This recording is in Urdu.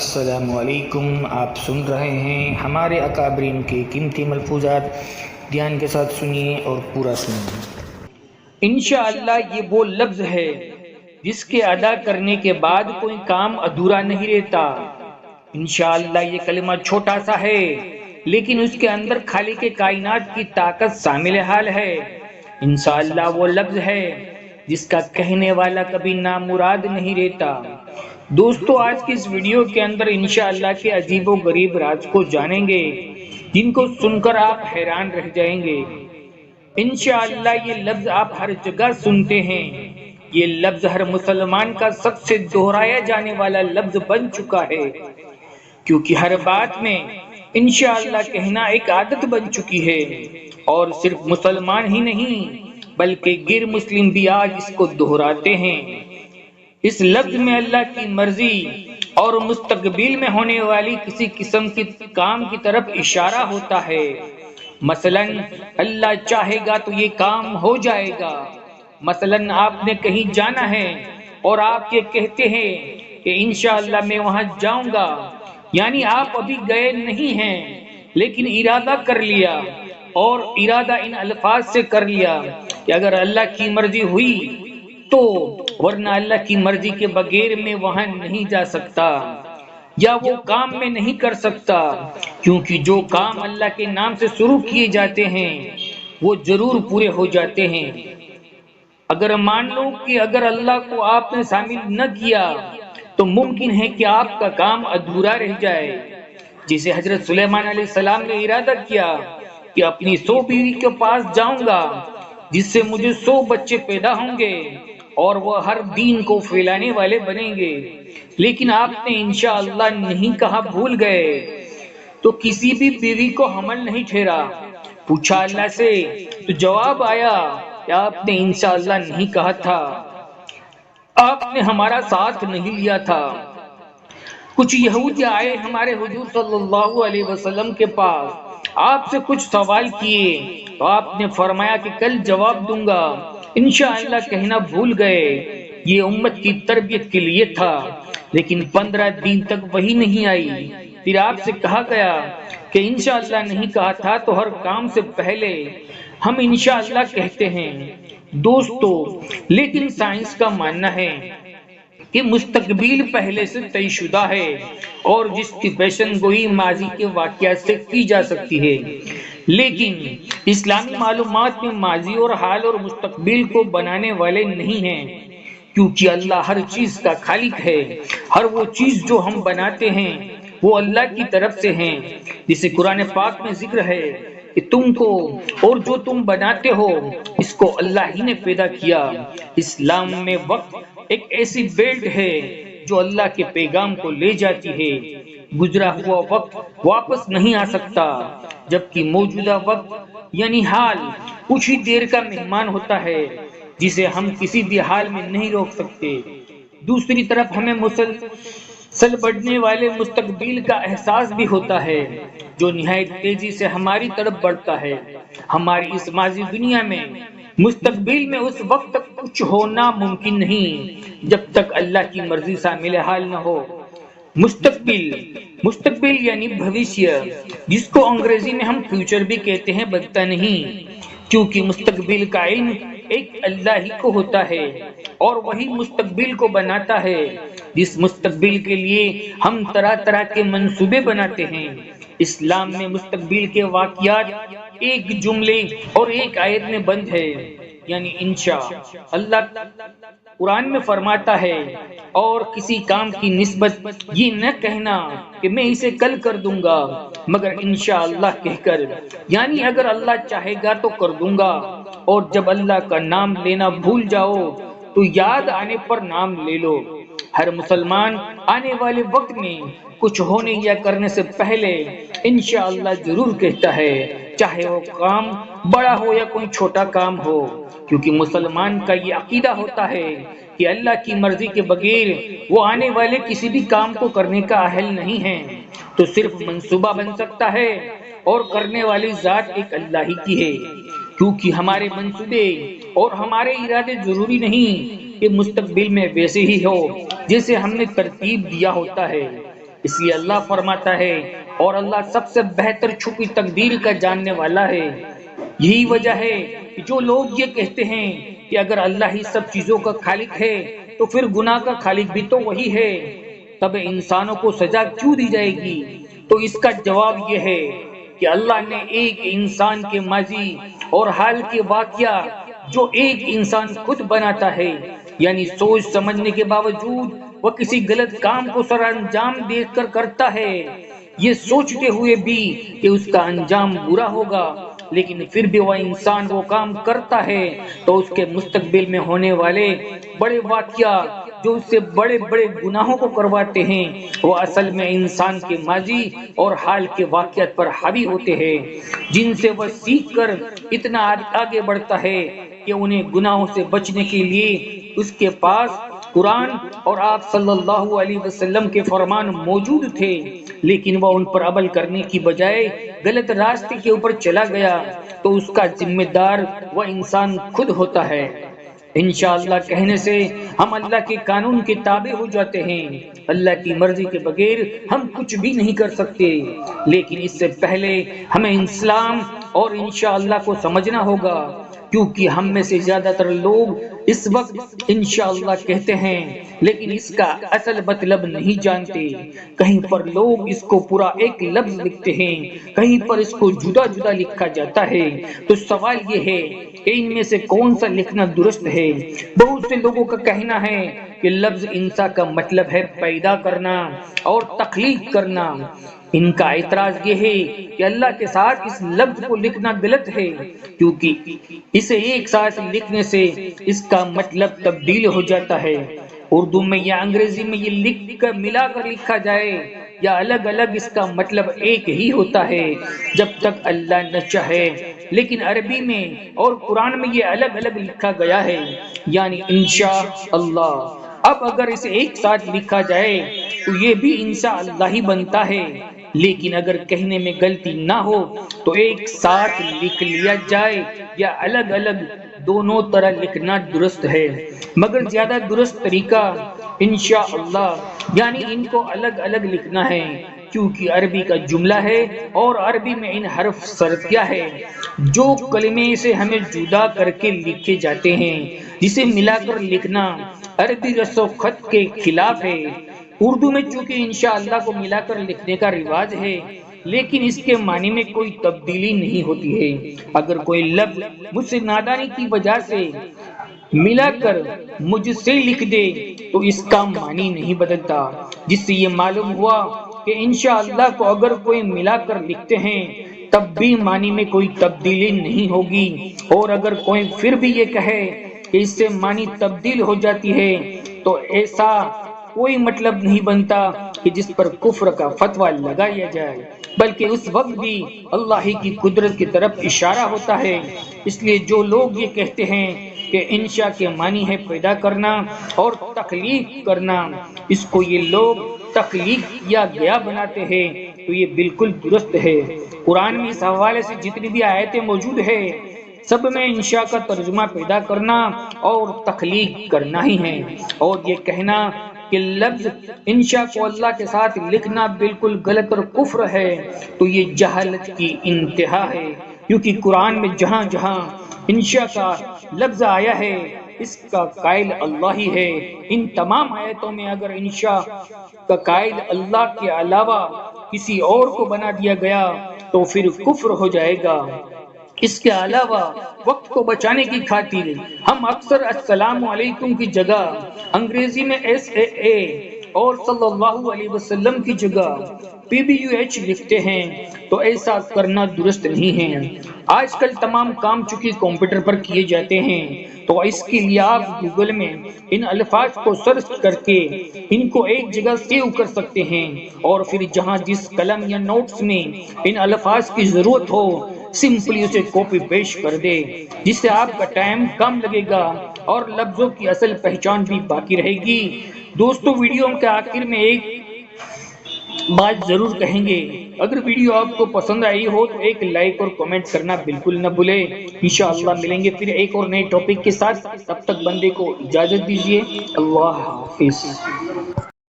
السلام علیکم۔ آپ سن رہے ہیں ہمارے اکابرین کے قیمتی ملفوظات، دھیان کے ساتھ سنیے اور پورا سنیے۔ انشاءاللہ یہ وہ لفظ ہے جس کے ادا کرنے کے بعد کوئی کام ادھورا نہیں رہتا۔ انشاءاللہ یہ کلمہ چھوٹا سا ہے لیکن اس کے اندر خالق کائنات کی طاقت شامل حال ہے۔ انشاءاللہ وہ لفظ ہے جس کا کہنے والا کبھی نامراد نہیں رہتا۔ دوستو، آج کی اس ویڈیو کے اندر انشاءاللہ کے عجیب و غریب راز کو جانیں گے جن کو سن کر آپ حیران رہ جائیں گے۔ انشاءاللہ یہ لفظ آپ ہر جگہ سنتے ہیں۔ یہ لفظ ہر مسلمان کا سب سے دہرایا جانے والا لفظ بن چکا ہے، کیونکہ ہر بات میں انشاءاللہ کہنا ایک عادت بن چکی ہے، اور صرف مسلمان ہی نہیں بلکہ غیر مسلم بھی آج اس کو دہراتے ہیں۔ اس لفظ میں اللہ کی مرضی اور مستقبل میں ہونے والی کسی قسم کی کام کی طرف اشارہ ہوتا ہے۔ مثلا اللہ چاہے گا تو یہ کام ہو جائے گا۔ مثلا آپ نے کہیں جانا ہے اور آپ یہ کہتے ہیں کہ انشاءاللہ میں وہاں جاؤں گا، یعنی آپ ابھی گئے نہیں ہیں لیکن ارادہ کر لیا، اور ارادہ ان الفاظ سے کر لیا کہ اگر اللہ کی مرضی ہوئی تو، ورنہ اللہ کی مرضی کے بغیر میں وہاں نہیں جا سکتا، یا وہ کام میں نہیں کر سکتا، کیونکہ جو کام اللہ کے نام سے شروع کیے جاتے ہیں وہ ضرور پورے ہو جاتے ہیں۔ اگر مان لو کہ اگر اللہ کو آپ نے شامل نہ کیا تو ممکن ہے کہ آپ کا کام ادھورا رہ جائے۔ جسے حضرت سلیمان علیہ السلام نے ارادہ کیا کہ اپنی 100 بیوی کے پاس جاؤں گا جس سے مجھے 100 بچے پیدا ہوں گے اور وہ ہر دین کو پھیلانے والے بنیں گے، لیکن آپ نے انشاءاللہ نہیں کہا، بھول گئے، تو کسی بھی بیوی کو حمل نہیں ٹھہرا۔ پوچھا اللہ سے تو جواب آیا کہ آپ نے انشاءاللہ نہیں کہا تھا، آپ نے ہمارا ساتھ نہیں لیا تھا۔ کچھ یہودی آئے ہمارے حضور صلی اللہ علیہ وسلم کے پاس، آپ سے کچھ سوال کیے تو آپ نے فرمایا کہ کل جواب دوں گا، انشاءاللہ کہنا بھول گئے۔ یہ امت کی تربیت کے لیے تھا، لیکن 15 دن تک وہی نہیں آئی۔ پھر آپ سے کہا گیا کہ انشاءاللہ نہیں کہا تھا، تو ہر کام سے پہلے ہم انشاءاللہ کہتے ہیں۔ دوستو، لیکن سائنس کا ماننا ہے کہ مستقبل پہلے سے طے شدہ ہے، اور جس کی پیشن گوئی ماضی کے واقعات سے کی جا سکتی ہے، لیکن اسلامی معلومات میں ماضی اور حال اور مستقبل کو بنانے والے نہیں ہیں، کیونکہ اللہ ہر چیز کا خالق ہے۔ ہر وہ چیز جو ہم بناتے ہیں وہ اللہ کی طرف سے ہیں، جسے قرآن پاک میں ذکر ہے کہ تم کو اور جو تم بناتے ہو اس کو اللہ ہی نے پیدا کیا۔ اسلام میں وقت ایک ایسی بیلٹ ہے جو اللہ کے پیغام کو لے جاتی ہے۔ گزرا ہوا وقت واپس نہیں آ سکتا، جبکہ موجودہ وقت یعنی حال کچھ ہی دیر کا مہمان ہوتا ہے جسے ہم کسی بھی حال میں نہیں روک سکتے۔ دوسری طرف ہمیں مسلسل بڑھنے والے مستقبل کا احساس بھی ہوتا ہے جو نہایت تیزی سے ہماری طرف بڑھتا ہے۔ ہماری اس ماضی دنیا میں مستقبل میں اس وقت تک کچھ ہونا ممکن نہیں جب تک اللہ کی مرضی شامل حال نہ ہو۔ مستقبل یعنی بھوشیہ، جس کو انگریزی میں ہم فیوچر بھی کہتے ہیں، بنتا نہیں، کیونکہ مستقبل کا علم ایک اللہ ہی کو ہوتا ہے، اور وہی مستقبل کو بناتا ہے، جس مستقبل کے لیے ہم طرح طرح کے منصوبے بناتے ہیں۔ اسلام میں مستقبل کے واقعات ایک جملے اور ایک آیت میں بند ہے، یعنی انشاء اللہ قرآن میں فرماتا ہے، اور کسی کام کی نسبت یہ نہ کہنا کہ میں اسے کل کر دوں گا، مگر انشاءاللہ کہہ کر، یعنی اگر اللہ چاہے گا تو کر دوں گا۔ اور جب اللہ کا نام لینا بھول جاؤ تو یاد آنے پر نام لے لو۔ ہر مسلمان آنے والے وقت میں کچھ ہونے یا کرنے سے پہلے انشاءاللہ ضرور کہتا ہے، چاہے وہ کام بڑا ہو یا کوئی چھوٹا کام ہو، کیونکہ مسلمان کا یہ عقیدہ ہوتا ہے کہ اللہ کی مرضی کے بغیر وہ آنے والے کسی بھی کام کو کرنے کا اہل نہیں ہے، تو صرف منصوبہ بن سکتا ہے، اور کرنے والی ذات ایک اللہ ہی کی ہے، کیونکہ ہمارے منصوبے اور ہمارے ارادے ضروری نہیں کہ مستقبل میں ویسے ہی ہو جیسے ہم نے ترتیب دیا ہوتا ہے۔ اس لیے اللہ فرماتا ہے اور اللہ سب سے بہتر چھپی تقدیر کا جاننے والا ہے۔ یہی وجہ ہے کہ جو لوگ یہ کہتے ہیں کہ اگر اللہ ہی سب چیزوں کا خالق ہے تو پھر گناہ کا خالق بھی تو وہی ہے، تب انسانوں کو سزا کیوں دی جائے گی؟ تو اس کا جواب یہ ہے کہ اللہ نے ایک انسان کے ماضی اور حال کے واقعہ جو ایک انسان خود بناتا ہے، یعنی سوچ سمجھنے کے باوجود وہ کسی غلط کام کو سر انجام دے کر کرتا ہے، یہ سوچتے ہوئے بھی کہ اس کا انجام برا ہوگا، لیکن پھر بھی وہ انسان وہ کام کرتا ہے، تو اس کے مستقبل میں ہونے والے بڑے واقعہ جو اس سے بڑے بڑے گناہوں کو کرواتے ہیں وہ اصل میں انسان کے ماضی اور حال کے واقعات پر حاوی ہوتے ہیں، جن سے وہ سیکھ کر اتنا آگے بڑھتا ہے کہ انہیں گناہوں سے بچنے کے لیے اس کے پاس قرآن اور آپ صلی اللہ علیہ وسلم کے فرمان موجود تھے، لیکن وہ ان پر عمل کرنے کی بجائے غلط راستے کے اوپر چلا گیا، تو اس کا ذمہ دار وہ انسان خود ہوتا ہے۔ انشاءاللہ کہنے سے ہم اللہ کے قانون کے تابع ہو جاتے ہیں، اللہ کی مرضی کے بغیر ہم کچھ بھی نہیں کر سکتے، لیکن اس سے پہلے ہمیں اسلام اور انشاءاللہ کو سمجھنا ہوگا، کیونکہ ہم میں سے زیادہ تر لوگ اس وقت انشاءاللہ کہتے ہیں لیکن اس کا اصل مطلب نہیں جانتے۔ کہیں پر لوگ اس کو پورا ایک لفظ لکھتے ہیں، کہیں پر اس کو جدا جدا لکھا جاتا ہے، تو سوال یہ ہے کہ ان میں سے کون سا لکھنا درست ہے؟ بہت سے لوگوں کا کہنا ہے کہ لفظ انسا کا مطلب ہے پیدا کرنا اور تخلیق کرنا۔ ان کا اعتراض یہ ہے کہ اللہ کے ساتھ اس لفظ کو لکھنا غلط ہے، کیونکہ اسے ایک ساتھ لکھنے سے اس کا مطلب تبدیل ہو جاتا ہے۔ اردو میں یا انگریزی میں یہ لکھ کر ملا کر لکھا جائے یا الگ الگ اس کا مطلب ایک ہی ہوتا ہے جب تک اللہ نہ چاہے، لیکن عربی میں اور قرآن میں یہ الگ الگ لکھا گیا ہے، یعنی انشاء اللہ۔ اب اگر اسے ایک ساتھ لکھا جائے تو یہ بھی انشاء اللہ ہی بنتا ہے، لیکن اگر کہنے میں غلطی نہ ہو تو ایک ساتھ لکھ لیا جائے یا الگ الگ، دونوں طرح لکھنا درست ہے، مگر زیادہ درست طریقہ انشاءاللہ یعنی ان کو الگ الگ لکھنا ہے، کیونکہ عربی کا جملہ ہے اور عربی میں ان حرف صرفیہ ہے جو کلمے سے ہمیں جدا کر کے لکھے جاتے ہیں، جسے ملا کر لکھنا عربی رسم و خط کے خلاف ہے۔ اردو میں چونکہ انشاءاللہ کو ملا کر لکھنے کا رواج ہے، لیکن اس کے معنی میں کوئی تبدیلی نہیں ہوتی ہے۔ اگر کوئی لفظ مجھ سے نادانی کی وجہ سے ملا کر مجھ سے لکھ دے تو اس کا معنی نہیں بدلتا، جس سے یہ معلوم ہوا کہ انشاءاللہ کو اگر کوئی ملا کر لکھتے ہیں تب بھی معنی میں کوئی تبدیلی نہیں ہوگی، اور اگر کوئی پھر بھی یہ کہے کہ اس سے معنی تبدیل ہو جاتی ہے تو ایسا کوئی مطلب نہیں بنتا کہ جس پر کفر کا فتویٰ لگایا جائے، بلکہ اس وقت بھی اللہ ہی کی قدرت کی طرف اشارہ ہوتا ہے۔ اس لیے جو لوگ یہ کہتے ہیں کہ انشاء کے معنی ہے پیدا کرنا اور تخلیق کرنا، اس کو یہ لوگ تخلیق کیا گیا بناتے ہیں، تو یہ بالکل درست ہے۔ قرآن میں اس حوالے سے جتنی بھی آیتیں موجود ہیں سب میں انشاء کا ترجمہ پیدا کرنا اور تخلیق کرنا ہی ہے، اور یہ کہنا کہ لفظ انشاء کو اللہ کے ساتھ لکھنا بالکل غلط اور کفر ہے، تو یہ جہالت کی انتہا ہے، کیونکہ قرآن میں جہاں جہاں انشاء کا لفظ آیا ہے اس کا قائل اللہ ہی ہے۔ ان تمام آیتوں میں اگر انشاء کا قائل اللہ کے علاوہ کسی اور کو بنا دیا گیا تو پھر کفر ہو جائے گا۔ اس کے علاوہ وقت کو بچانے کی خاطر ہم اکثر السلام علیکم کی جگہ انگریزی میں SAA اور صلی اللہ علیہ وسلم کی جگہ PBUH لکھتے ہیں، تو ایسا کرنا درست نہیں ہے۔ آج کل تمام کام چونکہ کمپیوٹر پر کیے جاتے ہیں، تو اس کے لیے آپ گوگل میں ان الفاظ کو سرچ کر کے ان کو ایک جگہ سیو کر سکتے ہیں، اور پھر جہاں جس قلم یا نوٹس میں ان الفاظ کی ضرورت ہو سمپلی اسے کاپی پیسٹ کر دے، جس سے آپ کا ٹائم کم لگے گا اور لفظوں کی اصل پہچان بھی باقی رہے گی۔ دوستو، ویڈیو کے آخر میں ایک بات ضرور کہیں گے، اگر ویڈیو آپ کو پسند آئی ہو تو ایک لائک اور کمنٹ کرنا بالکل نہ بھولیں۔ انشاءاللہ ملیں گے پھر ایک اور نئے ٹاپک کے ساتھ، تب تک بندے کو اجازت دیجیے۔ اللہ حافظ۔